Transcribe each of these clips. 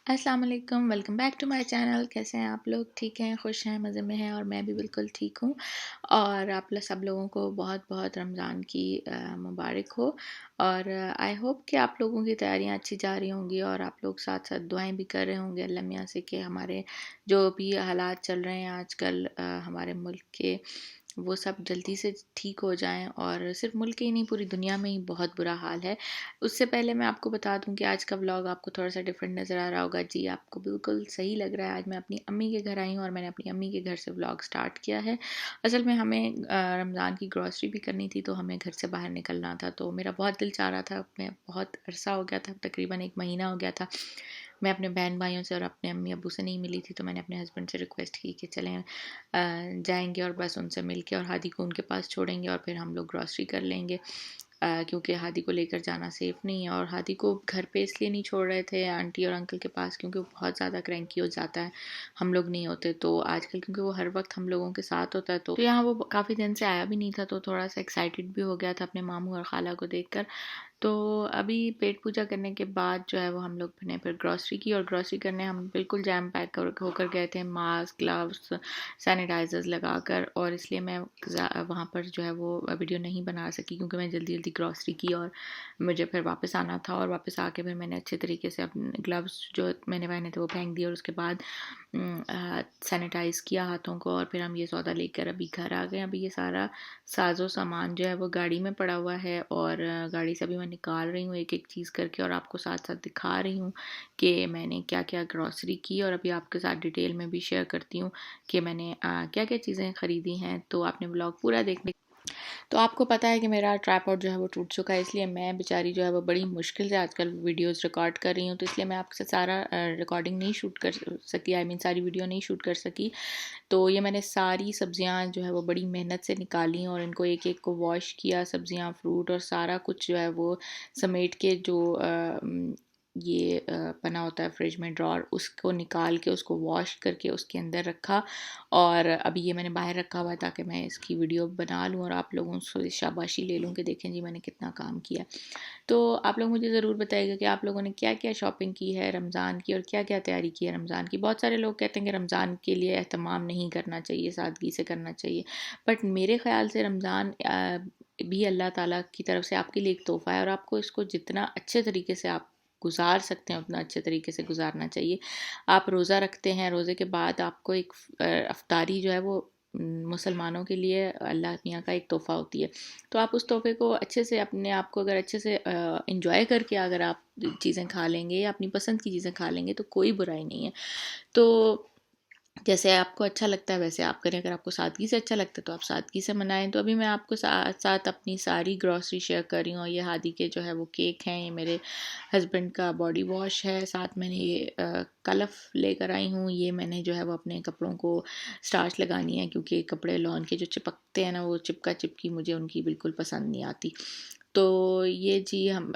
अस्सलाम वालेकुम, welcome back to my channel. कैसे हैं आप लोग? ठीक हैं, खुश हैं, मज़े में हैं और मैं भी बिल्कुल ठीक हूँ। और सब लोगों को बहुत बहुत रमज़ान की मुबारक हो। और आई होप कि आप लोगों की तैयारियां अच्छी जा रही होंगी और आप लोग साथ साथ दुआएं भी कर रहे होंगे अल्लाह मियाँ से कि हमारे जो भी हालात चल रहे हैं आजकल हमारे मुल्क के, वो सब जल्दी से ठीक हो जाएं। और सिर्फ मुल्क ही नहीं, पूरी दुनिया में ही बहुत बुरा हाल है। उससे पहले मैं आपको बता दूं कि आज का व्लॉग आपको थोड़ा सा डिफरेंट नज़र आ रहा होगा। जी, आपको बिल्कुल सही लग रहा है। आज मैं अपनी अम्मी के घर आई हूँ और मैंने अपनी अम्मी के घर से व्लॉग स्टार्ट किया है। असल में हमें रमज़ान की ग्रॉसरी भी करनी थी, तो हमें घर से बाहर निकलना था। तो मेरा बहुत दिल चाह रहा था, मैं बहुत अरसा हो गया था, तकरीबन 1 महीना हो गया था, मैं अपने बहन भाइयों से और अपने अम्मी अब्बू से नहीं मिली थी। तो मैंने अपने हस्बैंड से रिक्वेस्ट की कि चलें जाएंगे और बस उनसे मिल के और हादी को उनके पास छोड़ेंगे और फिर हम लोग ग्रॉसरी कर लेंगे। क्योंकि हादी को लेकर जाना सेफ़ नहीं है। और हादी को घर पे इसलिए नहीं छोड़ रहे थे आंटी और अंकल के पास, क्योंकि वो बहुत ज़्यादा क्रैंकी हो जाता है, हम लोग नहीं होते तो। आजकल क्योंकि वो हर वक्त हम लोगों के साथ होता है, तो यहाँ वो काफ़ी दिन से आया भी नहीं था, तो थोड़ा सा एक्साइटेड भी हो गया था अपने मामू और खाला को देखकर। तो अभी पेट पूजा करने के बाद जो है वो हम लोग ने फिर ग्रॉसरी की। और ग्रॉसरी करने हम बिल्कुल जैम पैक होकर गए थे, मास्क, ग्लव्स, सैनिटाइजर्स लगाकर। और इसलिए मैं वहाँ पर जो है वो वीडियो नहीं बना सकी, क्योंकि मैं जल्दी जल्दी ग्रॉसरी की और मुझे फिर वापस आना था। और वापस आके फिर मैंने अच्छे तरीके से अपने ग्लव्स जो मैंने पहने थे वो फेंक दिए और उसके बाद सैनिटाइज़ किया हाथों को। और फिर हम ये सौदा लेकर अभी घर आ गए। अभी ये सारा साजो सामान जो है वो गाड़ी में पड़ा हुआ है और गाड़ी से अभी मैं निकाल रही हूँ एक एक चीज़ करके और आपको साथ साथ दिखा रही हूँ कि मैंने क्या क्या ग्रॉसरी की। और अभी आपके साथ डिटेल में भी शेयर करती हूँ कि मैंने क्या क्या चीज़ें ख़रीदी हैं। तो आपने ब्लॉग पूरा देखने। तो आपको पता है कि मेरा ट्राइपॉड जो है वो टूट चुका है, इसलिए मैं बेचारी जो है वो बड़ी मुश्किल से आजकल वीडियोस रिकॉर्ड कर रही हूँ। तो इसलिए मैं आपसे सारा रिकॉर्डिंग नहीं शूट कर सकी, आई मीन सारी वीडियो नहीं शूट कर सकी। तो ये मैंने सारी सब्जियां जो है वो बड़ी मेहनत से निकाली और इनको एक एक को वॉश किया, सब्जियां, फ्रूट और सारा कुछ जो है वो समेट के, जो ये बना होता है फ्रिज में ड्रॉर, उसको निकाल के उसको वॉश करके उसके अंदर रखा। और अभी ये मैंने बाहर रखा हुआ है ताकि मैं इसकी वीडियो बना लूँ और आप लोगों से शाबाशी ले लूँ कि देखें जी मैंने कितना काम किया। तो आप लोग मुझे ज़रूर बताइएगा कि आप लोगों ने क्या क्या शॉपिंग की है रमज़ान की और क्या क्या तैयारी की है रमज़ान की। बहुत सारे लोग कहते हैं कि रमज़ान के लिए एहतमाम नहीं करना चाहिए, सादगी से करना चाहिए, बट मेरे ख़्याल से रमज़ान भी अल्लाह ताला की तरफ से आपके लिए एक तोहफ़ा है और आपको इसको जितना अच्छे तरीके से आप गुजार सकते हैं उतना अच्छे तरीके से गुजारना चाहिए। आप रोज़ा रखते हैं, रोज़े के बाद आपको एक अफ्तारी जो है वो मुसलमानों के लिए अल्लाह मियाँ का एक तोहफ़ा होती है। तो आप उस तोहफ़े को अच्छे से, अपने आप को अगर अच्छे से इंजॉय करके अगर आप चीज़ें खा लेंगे या अपनी पसंद की चीज़ें खा लेंगे तो कोई बुराई नहीं है। तो जैसे आपको अच्छा लगता है वैसे आप करें। अगर आपको सादगी से अच्छा लगता है तो आप सादगी से मनाएं। तो अभी मैं आपको साथ साथ अपनी सारी ग्रॉसरी शेयर कर रही हूँ। और ये हादी के जो है वो केक हैं, ये मेरे हस्बैंड का बॉडी वॉश है, साथ मैंने ये कलफ लेकर आई हूँ। ये मैंने जो है वो अपने कपड़ों को स्टार्च लगानी है, क्योंकि कपड़े लॉन के जो चिपकते हैं ना, वो चिपका चिपकी मुझे उनकी बिल्कुल पसंद नहीं आती। तो ये जी हम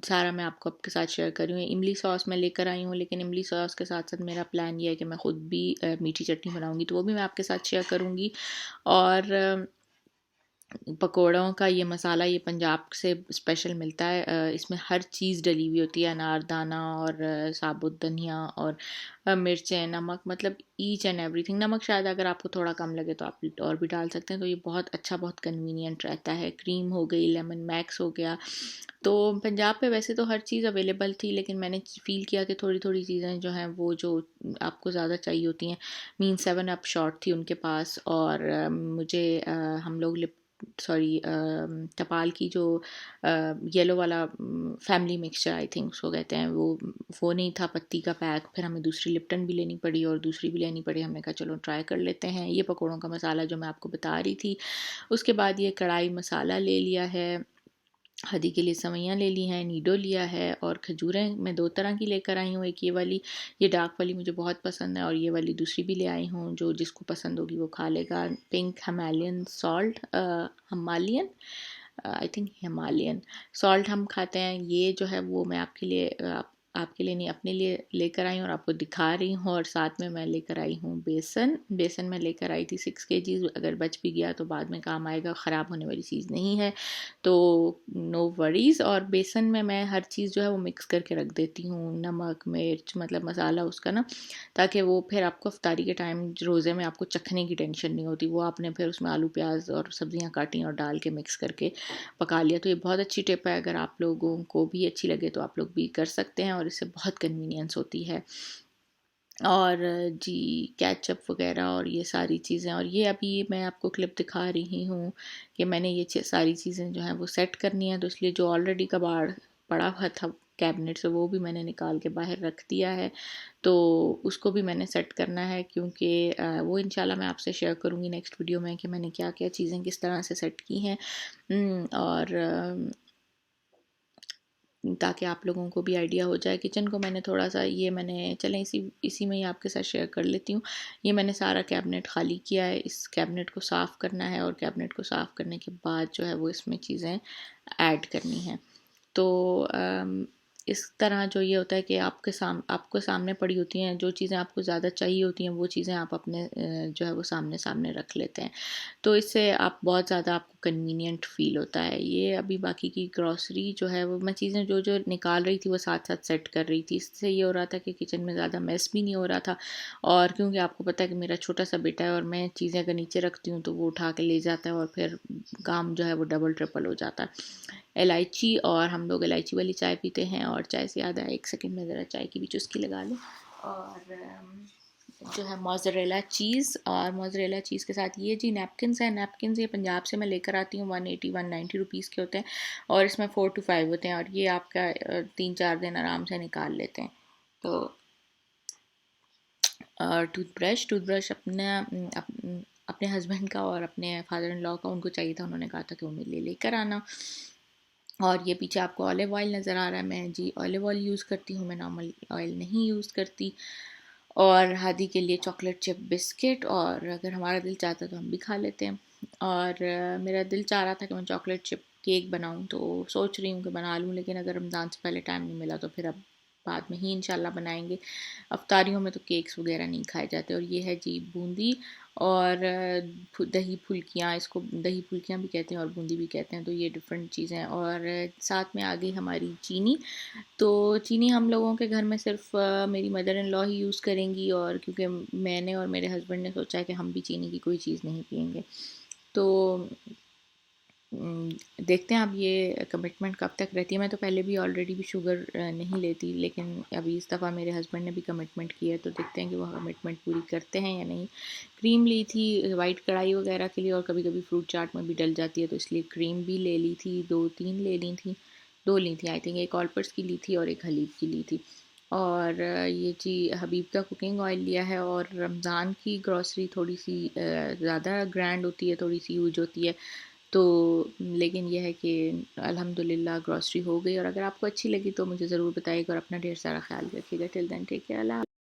सारा मैं आपको आपके साथ शेयर कर रही हूँ। इमली सॉस मैं लेकर आई हूँ, लेकिन इमली सॉस के साथ साथ मेरा प्लान ये है कि मैं ख़ुद भी मीठी चटनी बनाऊँगी, तो वो भी मैं आपके साथ शेयर करूँगी। और पकोड़ों का ये मसाला ये पंजाब से स्पेशल मिलता है। इसमें हर चीज़ डली हुई होती है, अनारदाना और साबुत धनिया और मिर्चें, नमक, मतलब ईच एंड एवरीथिंग। नमक शायद अगर आपको थोड़ा कम लगे तो आप और भी डाल सकते हैं। तो ये बहुत अच्छा, बहुत कन्वीनियंट रहता है। क्रीम हो गई, लेमन मैक्स हो गया। तो पंजाब पे वैसे तो हर चीज़ अवेलेबल थी, लेकिन मैंने फ़ील किया कि थोड़ी थोड़ी चीज़ें जो हैं वो जो आपको ज़्यादा चाहिए होती हैं, मीन 7 अप शॉर्ट थी उनके पास। और मुझे हम लोग सॉरी टपाल की जो येलो वाला फैमिली मिक्सचर आई थिंक उसको कहते हैं, वो नहीं था, पत्ती का पैक। फिर हमें दूसरी लिप्टन भी लेनी पड़ी और दूसरी भी लेनी पड़ी। हमने कहा चलो ट्राई कर लेते हैं। ये पकौड़ों का मसाला जो मैं आपको बता रही थी। उसके बाद ये कढ़ाई मसाला ले लिया है, हल्दी के लिए सवैयाँ ले ली हैं, नीडो लिया है और खजूरें मैं 2 तरह की लेकर आई हूँ। एक ये वाली, ये डार्क वाली मुझे बहुत पसंद है, और ये वाली दूसरी भी ले आई हूँ, जो जिसको पसंद होगी वो खा लेगा। Pink Himalayan salt, Himalayan, I think Himalayan salt हम खाते हैं। ये जो है वो मैं आपके लिए आपके लिए नहीं अपने लिए लेकर आई हूँ और आपको दिखा रही हूँ। और साथ में मैं लेकर आई हूँ बेसन। बेसन मैं लेकर आई थी 6 kg, अगर बच भी गया तो बाद में काम आएगा, ख़राब होने वाली चीज़ नहीं है, तो नो वरीज़। और बेसन में मैं हर चीज़ जो है वो मिक्स करके रख देती हूँ, नमक मिर्च मतलब मसाला उसका ना, ताकि वो फिर आपको इफ्तारी के टाइम रोज़े में आपको चखने की टेंशन नहीं होती। वो आपने फिर उसमें आलू प्याज और सब्ज़ियाँ काटी और डाल के मिक्स करके पका लिया। तो ये बहुत अच्छी टिप है, अगर आप लोगों को भी अच्छी लगे तो आप लोग भी कर सकते हैं और इससे बहुत कन्वीनियंस होती है। और जी केचप वगैरह और ये सारी चीज़ें, और ये अभी मैं आपको क्लिप दिखा रही हूँ कि मैंने ये सारी चीज़ें जो हैं वो सेट करनी है, तो इसलिए जो ऑलरेडी कबाड़ पड़ा हुआ था कैबिनेट से वो भी मैंने निकाल के बाहर रख दिया है, तो उसको भी मैंने सेट करना है, क्योंकि वो इंशाल्लाह मैं आपसे शेयर करूँगी नेक्स्ट वीडियो में कि मैंने क्या क्या चीज़ें किस तरह से सेट की हैं। और ताकि आप लोगों को भी आइडिया हो जाए। किचन को मैंने थोड़ा सा ये मैंने चलें इसी में ही आपके साथ शेयर कर लेती हूँ। ये मैंने सारा कैबिनेट खाली किया है, इस कैबिनेट को साफ़ करना है और कैबिनेट को साफ़ करने के बाद जो है वो इसमें चीज़ें ऐड करनी हैं। तो इस तरह जो ये होता है कि आपको सामने पड़ी होती हैं जो चीज़ें आपको ज़्यादा चाहिए होती हैं, वो चीज़ें आप अपने जो है वो सामने सामने रख लेते हैं, तो इससे आप बहुत ज़्यादा आपको कन्वीनियंट फ़ील होता है। ये अभी बाकी की ग्रॉसरी जो है वो मैं चीज़ें जो जो निकाल रही थी वो साथ साथ सेट कर रही थी। इससे ये हो रहा था कि किचन में ज़्यादा मेस भी नहीं हो रहा था, और क्योंकि आपको पता है कि मेरा छोटा सा बेटा है और मैं चीज़ें अगर नीचे रखती हूँ तो वो उठा के ले जाता है और फिर काम जो है वो डबल ट्रिपल हो जाता है। इलायची, और हम लोग इलायची वाली चाय पीते हैं, और चाय से याद आया, एक सेकंड में ज़रा चाय की भी चुस्की लगा लूँ। और जो है मोज़रेला चीज़, और मोज़रेला चीज़ के साथ ये जी नैपकिन्स हैं। नैपकिन्स ये पंजाब से मैं लेकर आती हूँ, 180-190 रुपीज़ के होते हैं, और इसमें 4 to 5 होते हैं, और ये आपका 3-4 दिन आराम से निकाल लेते हैं। तो टूथब्रश अपने हस्बैंड का और अपने फादर इन लॉ का उनको चाहिए था, उन्होंने कहा था कि वो मेरे लिए लेकर आना। और ये पीछे आपको ऑलिव ऑयल नज़र आ रहा है, मैं जी ऑलिव ऑयल यूज़ करती हूँ, मैं नॉर्मल ऑयल नहीं यूज़ करती। और हादी के लिए चॉकलेट चिप बिस्किट, और अगर हमारा दिल चाहता है तो हम भी खा लेते हैं। और मेरा दिल चाह रहा था कि मैं चॉकलेट चिप केक बनाऊं, तो सोच रही हूँ कि बना लूँ, लेकिन अगर रमज़ान से पहले टाइम नहीं मिला तो फिर अब बाद में ही इंशाल्लाह बनाएंगे। अफ्तारियों में तो केक्स वगैरह नहीं खाए जाते। और ये है जी बूंदी, और दही फुल्कियाँ, इसको दही फुल्कियाँ भी कहते हैं और बूंदी भी कहते हैं, तो ये डिफरेंट चीज़ें हैं। और साथ में आ गई हमारी चीनी। तो चीनी हम लोगों के घर में सिर्फ मेरी mother in law he use करेंगी, और क्योंकि मैंने और मेरे हस्बैंड ने सोचा है कि हम भी चीनी की कोई चीज़ नहीं पियेंगे, तो देखते हैं अब ये कमिटमेंट कब तक रहती है। मैं तो पहले भी ऑलरेडी भी शुगर नहीं लेती, लेकिन अभी इस दफ़ा मेरे हस्बैंड ने भी कमिटमेंट की है, तो देखते हैं कि वो कमिटमेंट पूरी करते हैं या नहीं। क्रीम ली थी वाइट कढ़ाई वगैरह के लिए, और कभी कभी फ्रूट चाट में भी डल जाती है, तो इसलिए क्रीम भी ले ली थी, 2-3 ले ली थी, 2 ली थी आई थिंक, एक ऑलपर्स की ली थी और एक हलीब की ली थी। और ये जी हबीब का कुकिंग ऑयल लिया है। और रमज़ान की ग्रॉसरी थोड़ी सी ज़्यादा ग्रैंड होती है, थोड़ी सी यूज होती है, तो लेकिन यह है कि अल्हम्दुलिल्लाह ग्रॉसरी हो गई। और अगर आपको अच्छी लगी तो मुझे ज़रूर बताइएगा, और अपना ढेर सारा ख्याल रखिएगा। टिल देन टेक केयर, अल्लाह।